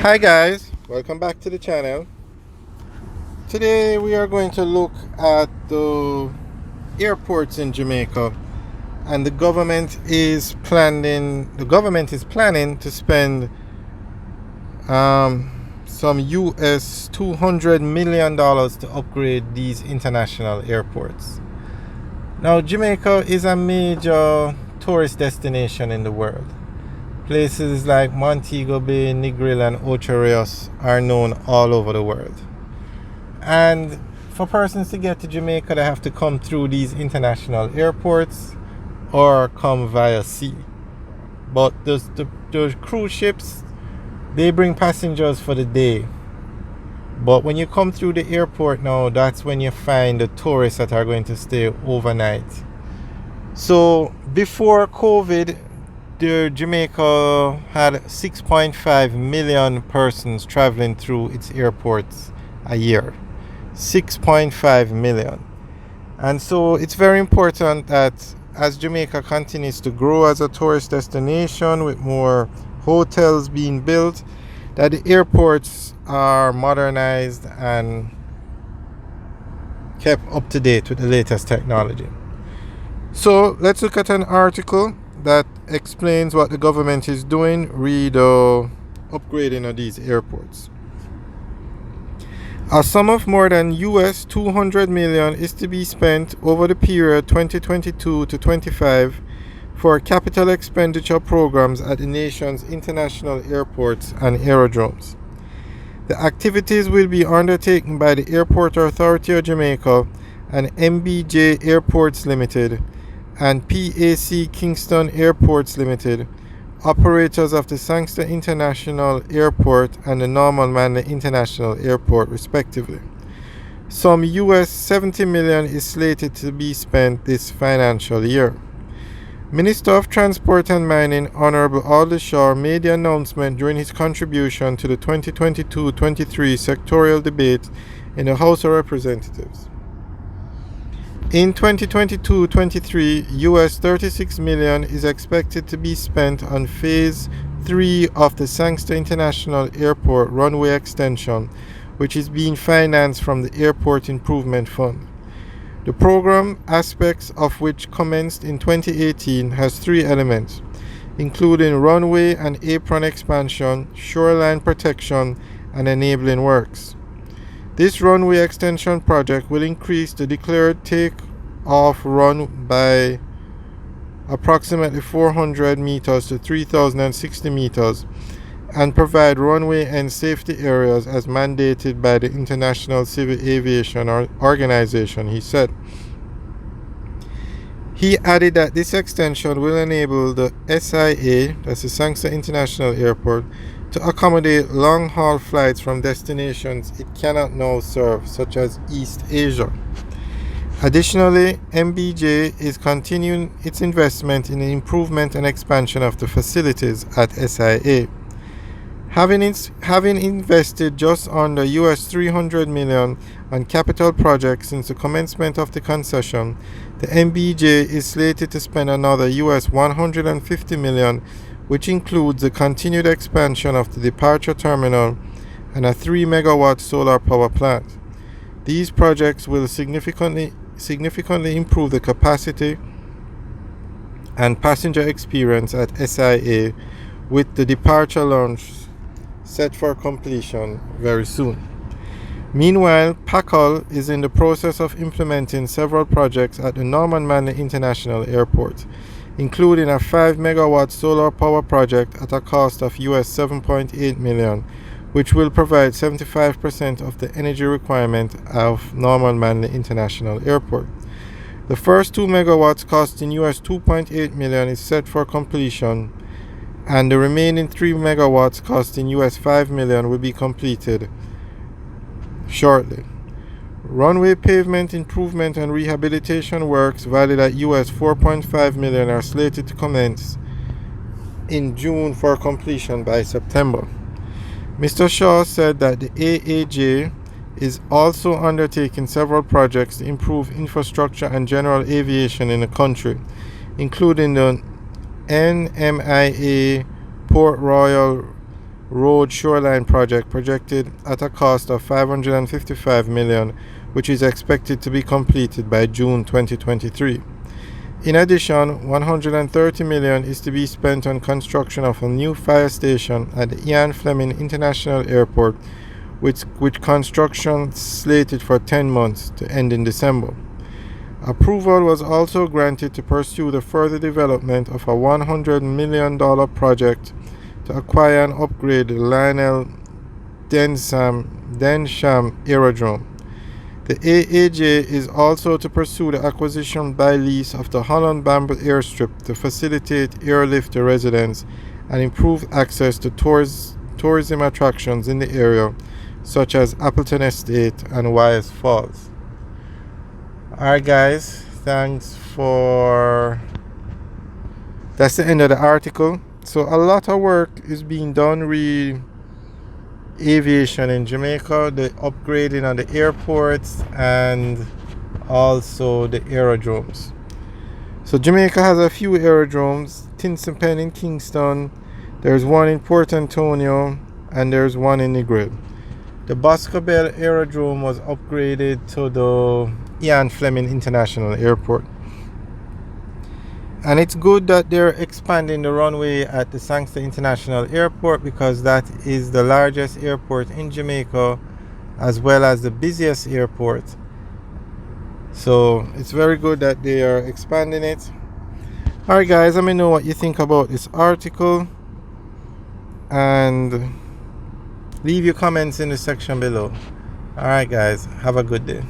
Hi guys, welcome back to the channel. Today we are going to look at the airports in Jamaica, and the government is planning to spend some US $200 million to upgrade these international airports. Now Jamaica is a major tourist destination in the world. Places like Montego Bay, Negril and Ocho Rios are known all over the world. And for persons to get to Jamaica, they have to come through these international airports or come via sea. But the cruise ships, they bring passengers for the day. But when you come through the airport now, that's when you find the tourists that are going to stay overnight. So before COVID, the Jamaica had 6.5 million persons traveling through its airports a year. 6.5 million. And so it's very important that as Jamaica continues to grow as a tourist destination with more hotels being built, that the airports are modernized and kept up to date with the latest technology. So let's look at an article that explains what the government is doing, upgrading of these airports. A sum of more than US 200 million is to be spent over the period 2022 to 25 for capital expenditure programs at the nation's international airports and aerodromes. The activities will be undertaken by the Airport Authority of Jamaica and MBJ Airports Limited and PAC Kingston Airports Limited, operators of the Sangster International Airport and the Norman Manley International Airport respectively. Some US 70 million is slated to be spent this financial year. Minister of Transport and Mining Honorable Alder Shaw made the announcement during his contribution to the 2022-23 sectorial debate in the House of Representatives. In 2022-23, US 36 million is expected to be spent on Phase 3 of the Sangster International Airport runway extension, which is being financed from the Airport Improvement Fund. The program, aspects of which commenced in 2018, has three elements, including runway and apron expansion, shoreline protection, and enabling works. This runway extension project will increase the declared take-off run by approximately 400 meters to 3,060 meters and provide runway and safety areas as mandated by the International Civil Aviation Organization, he said. He added that this extension will enable the SIA, that's the Sangster International Airport, to accommodate long-haul flights from destinations it cannot now serve, such as East Asia. Additionally, MBJ is continuing its investment in the improvement and expansion of the facilities at SIA. Having invested just under US 300 million on capital projects since the commencement of the concession, the MBJ is slated to spend another US 150 million, which includes the continued expansion of the departure terminal and a 3 megawatt solar power plant. These projects will significantly improve the capacity and passenger experience at SIA, with the departure lounge set for completion very soon. Meanwhile, PACL is in the process of implementing several projects at the Norman Manley International Airport, including a 5 megawatt solar power project at a cost of US 7.8 million, which will provide 75% of the energy requirement of Norman Manley International Airport. The first 2 megawatts costing US 2.8 million is set for completion, and the remaining 3 megawatts costing US 5 million will be completed shortly. Runway pavement improvement and rehabilitation works valued at US 4.5 million are slated to commence in June for completion by September. Mr. Shaw said that the AAJ is also undertaking several projects to improve infrastructure and general aviation in the country, including the NMIA Port Royal road shoreline project projected at a cost of 555 million, which is expected to be completed by June 2023. In addition, 130 million is to be spent on construction of a new fire station at the Ian Fleming International Airport, with construction slated for 10 months to end in December. Approval was also granted to pursue the further development of a $100 million project to acquire and upgrade the Lionel Densham Aerodrome. The AAJ is also to pursue the acquisition by lease of the Holland Bamboo Airstrip to facilitate airlift to residents and improve access to tourism attractions in the area, such as Appleton Estate and Wyeth Falls. Alright guys, that's the end of the article. So a lot of work is being done with aviation in Jamaica, the upgrading of the airports and also the aerodromes. So Jamaica has a few aerodromes: Tinsipen in Kingston, there's one in Port Antonio, and there's one in Negril. The Boscobel Aerodrome was upgraded to the Ian Fleming International Airport. And it's good that they're expanding the runway at the Sangster International Airport, because that is the largest airport in Jamaica as well as the busiest airport. So it's very good that they are expanding it. Alright guys, let me know what you think about this article and leave your comments in the section below. Alright guys, have a good day.